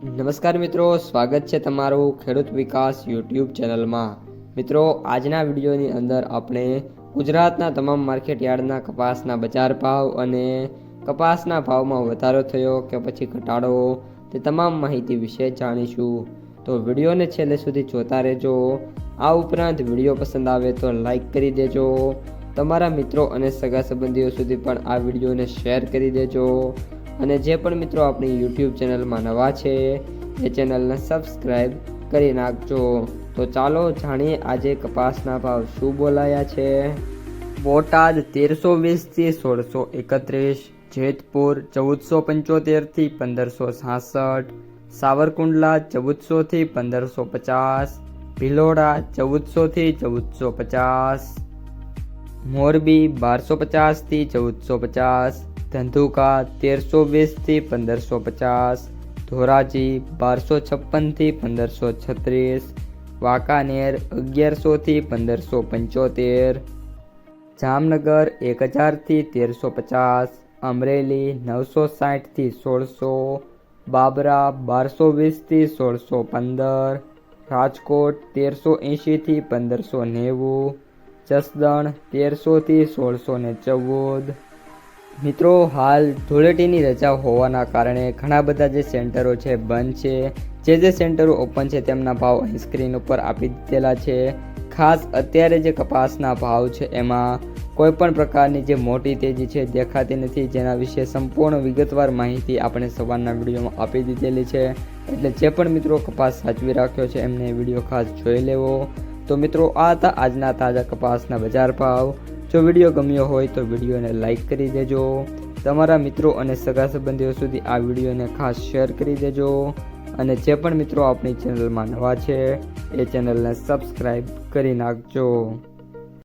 નમસ્કાર મિત્રો, સ્વાગત છે તમારું ખેડૂત વિકાસ યુટ્યુબ ચેનલમાં। મિત્રો, આજના વિડીયોની અંદર આપણે ગુજરાતના તમામ માર્કેટ યાર્ડના કપાસના બજાર ભાવ અને કપાસના ભાવમાં વધારો થયો કે પછી ઘટાડો તે તમામ માહિતી વિશે જાણીશું। તો વિડીયોને છેલ્લે સુધી જોતા રહેજો। આ ઉપરાંત વિડીયો પસંદ આવે તો લાઈક કરી દેજો, તમારા મિત્રો અને સગા સંબંધીઓ સુધી પણ આ વિડીયોને શેર કરી દેજો અને જે પણ મિત્રો આપણી યુટ્યુબ ચેનલમાં નવા છે એ ચેનલને સબસ્ક્રાઈબ કરી નાખજો। તો ચાલો જાણીએ આજે કપાસના ભાવ શું બોલાયા છે। બોટાદ 1320 થી 1631, જેતપુર 1475 થી 1566, સાવરકુંડલા 1400 થી 1550, ભિલોડા 1400 થી 1450, મોરબી 1250 થી 1450, ધંધુકા 1320 થી 1550, ધોરાજી 1256 થી 1536, વાંકાનેર 1100 થી 1575, જામનગર 1000 થી 1350, અમરેલી 960 થી 1600, બાબરા 1220 થી 1615, રાજકોટ 1380 થી 1590, જસદણ 1300 થી 1614। મિત્રો, હાલ ધૂળેટીની રજા હોવાના કારણે ઘણા બધા જે સેન્ટરો છે બંધ છે। જે સેન્ટરો ઓપન છે તેમના ભાવ અહીં સ્ક્રીન ઉપર આપી દીધેલા છે। ખાસ અત્યારે જે કપાસના ભાવ છે એમાં કોઈ પણ પ્રકારની જે મોટી તેજી છે દેખાતી નથી, જેના વિશે સંપૂર્ણ વિગતવાર માહિતી આપણે સવારના વિડીયોમાં આપી દીધેલી છે। એટલે જે પણ મિત્રો કપાસ સાચવી રાખ્યો છે એમને વિડીયો ખાસ જોઈ લેવો। તો મિત્રો, આ હતા આજના તાજા કપાસના બજાર ભાવ। જો વિડીયો ગમ્યો હોય તો વિડીયોને લાઈક કરી દેજો, તમારા મિત્રો અને સગા સંબંધીઓ સુધી આ વિડીયોને ખાસ શેર કરી દેજો અને જે પણ મિત્રો આપણી ચેનલમાં નવા છે એ ચેનલને સબસ્ક્રાઈબ કરી નાખજો।